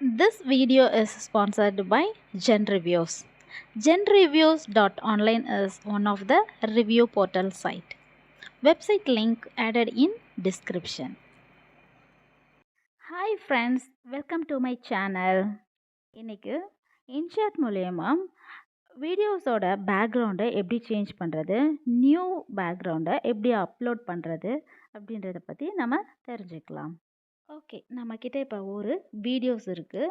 This video is sponsored by Gen Reviews. GenReviews.online is one of the review portal site. Website link added in description. Hi friends, welcome to my channel. இன்னைக்கு InShot மூலயமா வீடியோஸோட பேக்ரவுண்டை எப்படி change பண்ணுறது, new பேக்ரவுண்டை எப்படி upload பண்ணுறது அப்படின்றத பற்றி நம்ம தெரிஞ்சுக்கலாம். ஓகே, நம்மக்கிட்ட இப்போ ஒரு வீடியோஸ் இருக்குது.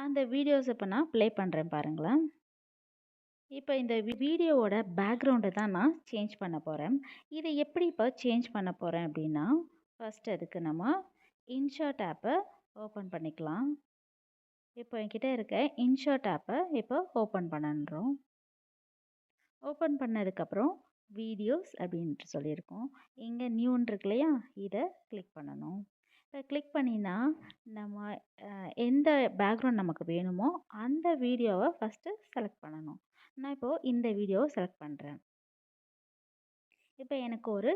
அந்த வீடியோஸ் இப்போ நான் ப்ளே பண்ணுறேன் பாருங்களேன். இப்போ இந்த வீடியோவோட பேக்ரவுண்டை தான் நான் சேஞ்ச் பண்ண போகிறேன். இதை எப்படி இப்போ சேஞ்ச் பண்ண போகிறேன் அப்படின்னா, ஃபஸ்ட் அதுக்கு நம்ம இன்ஷாட் ஆப்பை ஓப்பன் பண்ணிக்கலாம். இப்போ என்கிட்ட இருக்க இன்ஷாட் ஆப்பை இப்போ ஓப்பன் பண்ணுறோம். ஓப்பன் பண்ணதுக்கப்புறம் வீடியோஸ் அப்படின்ட்டு சொல்லியிருக்கோம். இங்கே நியூன்னு இருக்கு இல்லையா, இதை கிளிக் பண்ணணும். இப்போ கிளிக் பண்ணினா நம்ம எந்த பேக்ரவுண்ட் நமக்கு வேணுமோ அந்த வீடியோவை ஃபஸ்ட்டு செலக்ட் பண்ணணும். நான் இப்போது இந்த வீடியோவை செலக்ட் பண்ணுறேன். இப்போ எனக்கு ஒரு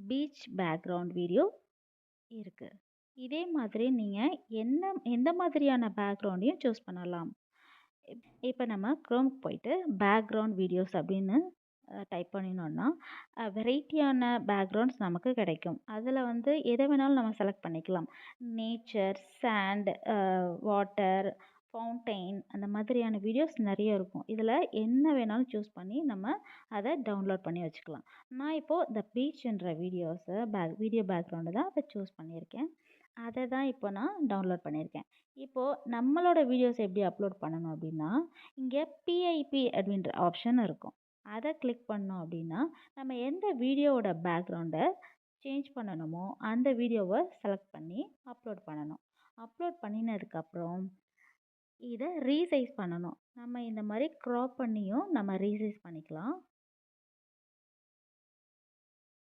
பீச் பேக்ரவுண்ட் வீடியோ இருக்குது. இதே மாதிரி நீங்கள் எந்த மாதிரியான பேக்ரவுண்டையும் சூஸ் பண்ணலாம். இப்போ நம்ம க்ரோமுக்கு போயிட்டு பேக்ரவுண்ட் வீடியோஸ் அப்படின்னு டைப் பண்ணினோன்னா வெரைட்டியான பேக்ரவுண்ட்ஸ் நமக்கு கிடைக்கும். அதில் வந்து எதை வேணாலும் நம்ம செலக்ட் பண்ணிக்கலாம். நேச்சர், சாண்ட், வாட்டர், ஃபவுண்டெயின், அந்த மாதிரியான வீடியோஸ் நிறைய இருக்கும். இதில் என்ன வேணாலும் சூஸ் பண்ணி நம்ம அதை டவுன்லோட் பண்ணி வச்சுக்கலாம். நான் இப்போது இந்த பீச்ன்ற வீடியோ பேக்ரவுண்டு தான் இப்போ சூஸ் பண்ணியிருக்கேன். அதை தான் இப்போ நான் டவுன்லோட் பண்ணியிருக்கேன். இப்போது நம்மளோட வீடியோஸ் எப்படி அப்லோட் பண்ணணும் அப்படின்னா, இங்கே பிஐபி அப்படின்ற ஆப்ஷன் இருக்கும். அதை கிளிக் பண்ணோம் அப்படின்னா நம்ம எந்த வீடியோவோட பேக்ரவுண்டை சேஞ்ச் பண்ணணுமோ அந்த வீடியோவை செலக்ட் பண்ணி அப்லோட் பண்ணணும். அப்லோட் பண்ணினதுக்கப்புறம் இதை ரீசைஸ் பண்ணணும். நம்ம இந்த மாதிரி க்ராப் பண்ணியும் நம்ம ரீசைஸ் பண்ணிக்கலாம்.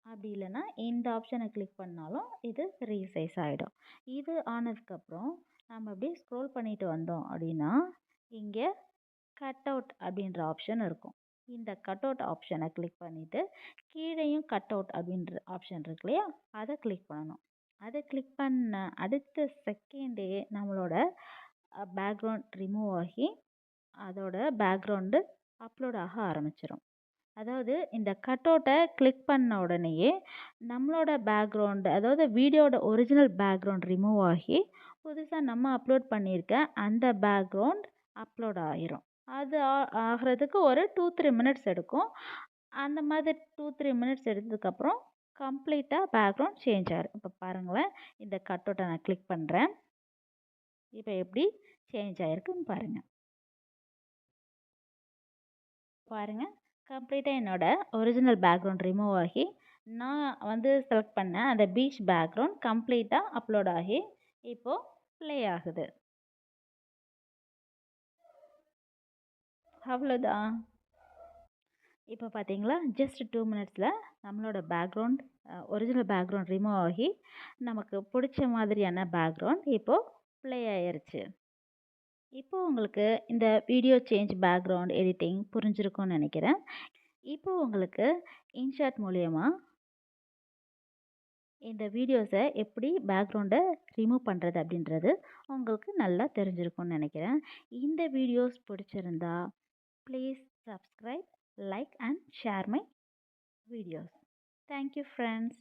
அப்படி இல்லைன்னா இந்த ஆப்ஷனை கிளிக் பண்ணாலும் இது ரீசைஸ் ஆகிடும். இது ஆனதுக்கப்புறம் நம்ம அப்படியே ஸ்க்ரோல் பண்ணிட்டு வந்தோம் அப்படின்னா இங்கே கட் அவுட் அப்படின்ற ஆப்ஷன் இருக்கும். இந்த கட் அவுட் ஆப்ஷனை கிளிக் பண்ணிவிட்டு கீழேயும் கட் அவுட் அப்படின்ற ஆப்ஷன் இருக்கு இல்லையா, அதை கிளிக் பண்ணணும். அதை கிளிக் பண்ண அடுத்த செகண்டே நம்மளோட பேக்ரவுண்ட் ரிமூவ் ஆகி அதோட பேக்ரவுண்டு அப்லோட் ஆக ஆரம்பிச்சிடும். அதாவது இந்த கட் அவுட்டை கிளிக் பண்ண உடனேயே நம்மளோட பேக்ரவுண்டு, அதாவது வீடியோட ஒரிஜினல் பேக்ரவுண்ட் ரிமூவ் ஆகி புதுசாக நம்ம அப்லோட் பண்ணியிருக்க அந்த பேக்ரவுண்ட் அப்லோட் ஆகிரும். அது ஆகிறதுக்கு ஒரு 2-3 மினிட்ஸ் எடுக்கும். அந்த மாதிரி 2-3 மினிட்ஸ் எடுத்ததுக்கப்புறம் கம்ப்ளீட்டாக பேக்ரவுண்ட் சேஞ்ச் ஆகிடும். இப்போ பாருங்களேன், இந்த கட் அவுட்டை நான் கிளிக் பண்ணுறேன். இப்போ எப்படி சேஞ்ச் ஆகிருக்குன்னு பாருங்கள். கம்ப்ளீட்டாக என்னோட ஒரிஜினல் பேக்ரவுண்ட் ரிமூவ் ஆகி நான் வந்து செலக்ட் பண்ண அந்த பீச் பேக்ரவுண்ட் கம்ப்ளீட்டாக அப்லோட் ஆகி இப்போது ப்ளே ஆகுது. அவ்வளோதான். இப்போ பார்த்தீங்களா, ஜஸ்ட் 2 மினிட்ஸில் நம்மளோட பேக்ரவுண்ட் ஒரிஜினல் பேக்ரவுண்ட் ரிமூவ் ஆகி நமக்கு பிடிச்ச மாதிரியான பேக்ரவுண்ட் இப்போது ப்ளே ஆயிருச்சு. இப்போ உங்களுக்கு இந்த வீடியோ சேஞ்ச் பேக்ரவுண்ட் எடிட்டிங் புரிஞ்சிருக்கும்னு நினைக்கிறேன். இப்போ உங்களுக்கு இன்ஷாட் மூலயமா இந்த வீடியோஸை எப்படி பேக்ரவுண்டை ரிமூவ் பண்ணுறது அப்படின்றது உங்களுக்கு நல்லா தெரிஞ்சிருக்கும்னு நினைக்கிறேன். இந்த வீடியோஸ் பிடிச்சிருந்தா please subscribe, like and share my videos. Thank you friends.